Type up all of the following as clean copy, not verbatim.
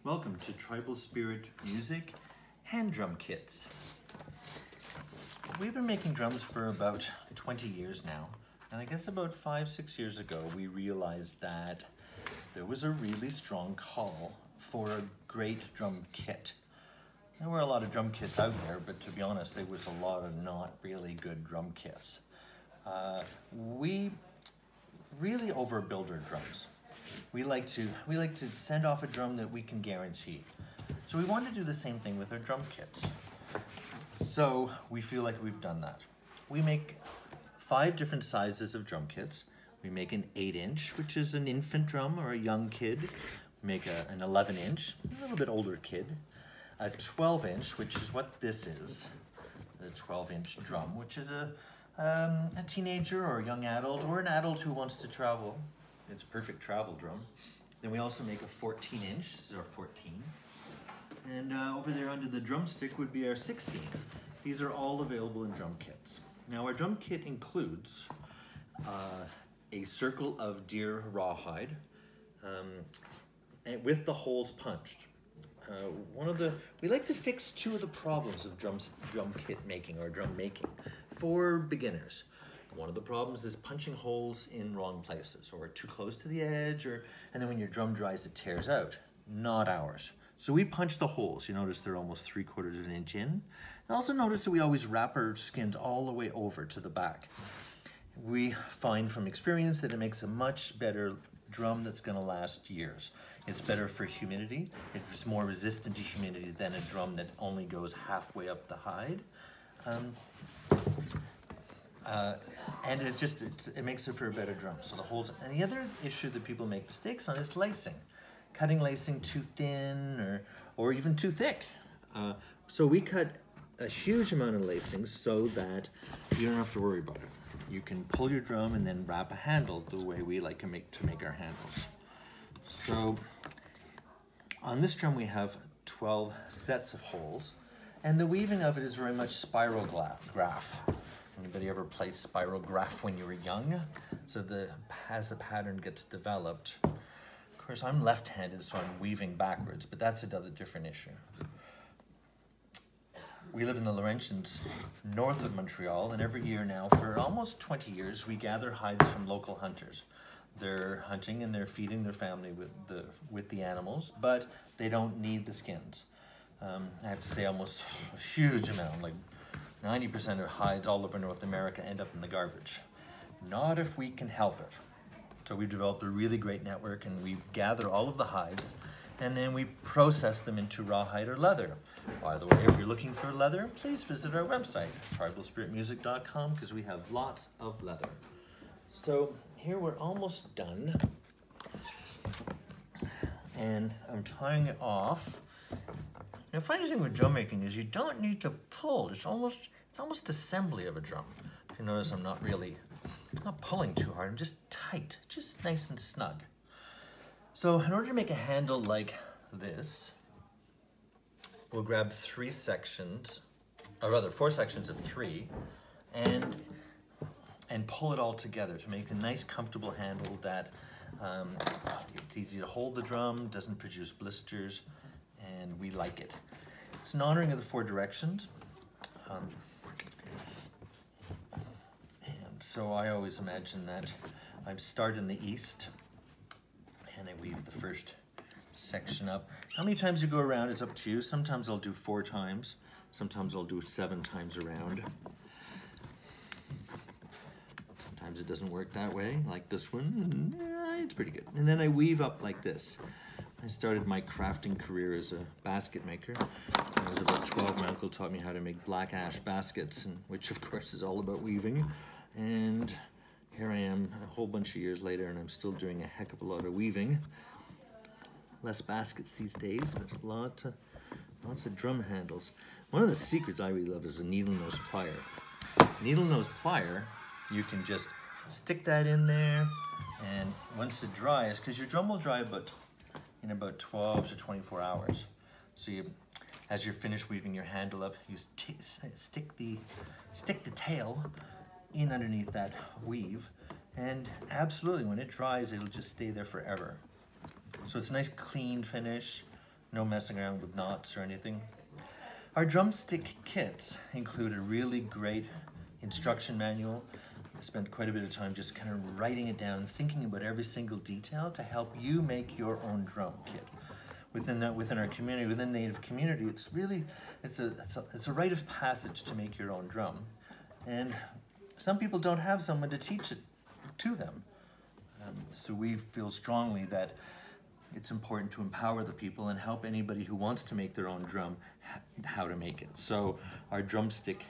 Welcome to Tribal Spirit Music hand drum kits. We've been making drums for about 20 years now, and I guess about 5-6 years ago we realized that there was a really strong call for a great drum kit. There were a lot of drum kits out there, but to be honest, there was a lot of not really good drum kits. We really overbuild our drums. We like to send off a drum that we can guarantee. So we want to do the same thing with our drum kits. So we feel like we've done that. We make 5 different sizes of drum kits. We make an 8-inch, which is an infant drum or a young kid. We make an 11-inch, a little bit older kid. A 12-inch, which is what this is, the 12-inch drum, which is a teenager or a young adult or an adult who wants to travel. It's a perfect travel drum. Then we also make a 14-inch, this is our 14. And over there under the drumstick would be our 16. These are all available in drum kits. Now our drum kit includes a circle of deer rawhide and with the holes punched. We like to fix 2 of the problems of drum kit making or drum making for beginners. One of the problems is punching holes in wrong places or too close to the edge, and then when your drum dries, it tears out. Not ours. So we punch the holes. You notice they're almost 3/4 of an inch in. And also notice that we always wrap our skins all the way over to the back. We find from experience that it makes a much better drum that's going to last years. It's better for humidity. It's more resistant to humidity than a drum that only goes halfway up the hide. And it makes it for a better drum. So the holes, and the other issue that people make mistakes on is lacing. Cutting lacing too thin or even too thick. So we cut a huge amount of lacing so that you don't have to worry about it. You can pull your drum and then wrap a handle the way we like to make our handles. So on this drum we have 12 sets of holes, and the weaving of it is very much spiral graph. Anybody ever played spiral graph when you were young? So as the pattern gets developed, of course I'm left-handed, so I'm weaving backwards, but that's another different issue. We live in the Laurentians, north of Montreal, and every year now, for almost 20 years, we gather hides from local hunters. They're hunting and they're feeding their family with the animals, but they don't need the skins. I have to say almost a huge amount, like 90% of hides all over North America end up in the garbage. Not if we can help it. So we've developed a really great network, and we gather all of the hides and then we process them into rawhide or leather. By the way, if you're looking for leather, please visit our website, tribalspiritmusic.com, because we have lots of leather. So here we're almost done. And I'm tying it off. The funny thing with drum making is you don't need to pull. It's almost assembly of a drum. If you notice, I'm not pulling too hard. I'm just tight, just nice and snug. So in order to make a handle like this, we'll grab 4 sections of 3, and pull it all together to make a nice, comfortable handle that it's easy to hold the drum, doesn't produce blisters, and we like it. It's an honoring of the 4 directions. And so I always imagine that I start in the east and I weave the first section up. How many times you go around, it's up to you. Sometimes I'll do 4 times. Sometimes I'll do 7 times around. Sometimes it doesn't work that way, like this one. It's pretty good. And then I weave up like this. I started my crafting career as a basket maker. When I was about 12, my uncle taught me how to make black ash baskets, which of course is all about weaving. And here I am a whole bunch of years later, and I'm still doing a heck of a lot of weaving. Less baskets these days, but lots of drum handles. One of the secrets I really love is a needle nose plier. Needle nose plier, you can just stick that in there, and once it dries, because your drum will dry in about 12 to 24 hours. So as you're finished weaving your handle up, you stick the tail in underneath that weave, and absolutely when it dries, it'll just stay there forever. So it's a nice clean finish. no messing around with knots or anything. Our drumstick kits include a really great instruction manual. I spent quite a bit of time just kind of writing it down, thinking about every single detail to help you make your own drum kit. Within our community, within the Native community, it's really, it's a rite of passage to make your own drum. And some people don't have someone to teach it to them. So we feel strongly that it's important to empower the people and help anybody who wants to make their own drum how to make it. So our drumstick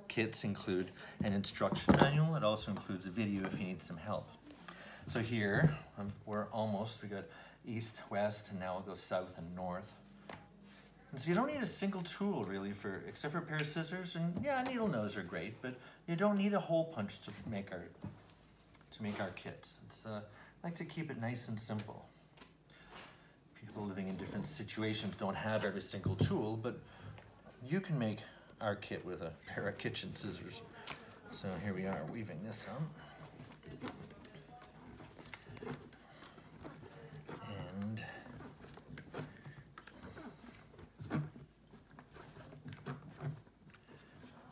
kits include an instruction manual. It also includes a video if you need some help. So here, we got east, west, and now we'll go south and north. And so you don't need a single tool really except for a pair of scissors, and yeah, needle nose are great, but you don't need a hole punch to make our kits. I like to keep it nice and simple. People living in different situations don't have every single tool, but you can make our kit with a pair of kitchen scissors. So here we are weaving this up. And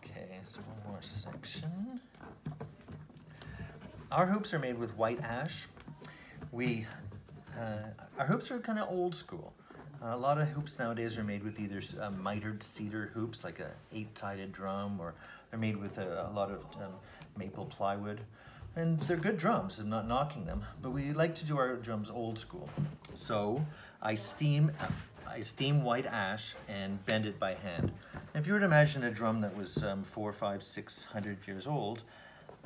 okay, so one more section. Our hoops are made with white ash. Our hoops are kind of old school. A lot of hoops nowadays are made with either mitered cedar hoops, like a 8-sided drum, or they're made with a lot of maple plywood. And they're good drums, I'm not knocking them, but we like to do our drums old school. So I steam white ash and bend it by hand. And if you were to imagine a drum that was 400, 500, 600 years old,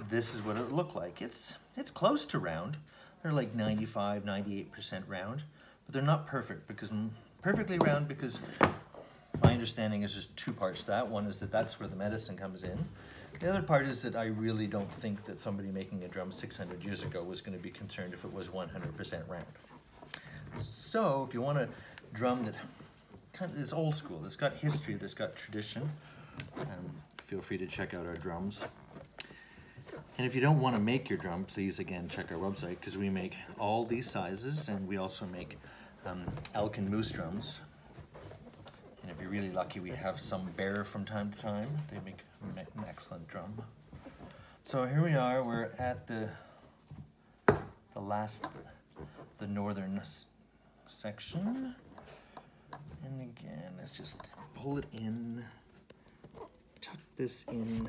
this is what it would look like. It's close to round. They're like 95, 98% round, but they're not perfect perfectly round because my understanding is there's two parts to that. One is that's where the medicine comes in. The other part is that I really don't think that somebody making a drum 600 years ago was going to be concerned if it was 100% round. So if you want a drum that kind of is old school, that's got history, that's got tradition, feel free to check out our drums. And if you don't want to make your drum, please again check our website because we make all these sizes, and we also make elk and moose drums. And if you're really lucky, we have some bear from time to time. They make an excellent drum. So here we are. We're at the northern section. And again, let's just pull it in, tuck this in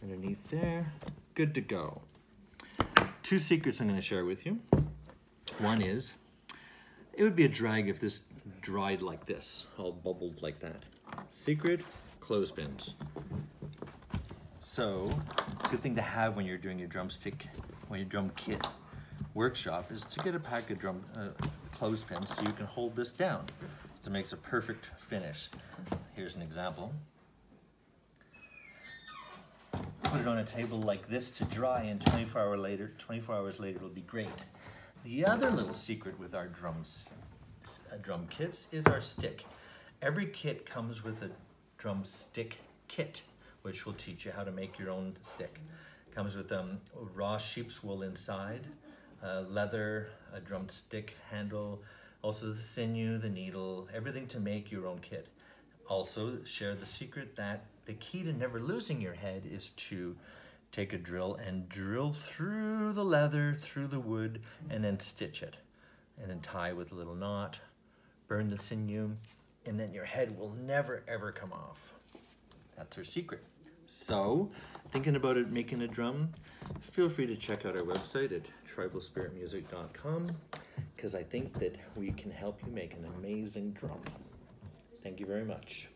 underneath there. Good to go. Two secrets I'm going to share with you. One is, it would be a drag if this dried like this, all bubbled like that. Secret, clothespins. So, good thing to have when you're doing your drum kit workshop is to get a pack of clothespins so you can hold this down. So it makes a perfect finish. Here's an example. Put it on a table like this to dry, and 24 hours later it'll be great. The other little secret with our drum kits is our stick. Every kit comes with a drumstick kit, which will teach you how to make your own stick. Comes with raw sheep's wool inside, leather, a drumstick handle, also the sinew, the needle, everything to make your own kit. Also share the secret that the key to never losing your head is to take a drill and drill through the leather, through the wood, and then stitch it. And then tie with a little knot, burn the sinew, and then your head will never ever come off. That's our secret. So, thinking about it, making a drum, feel free to check out our website at tribalspiritmusic.com because I think that we can help you make an amazing drum. Thank you very much.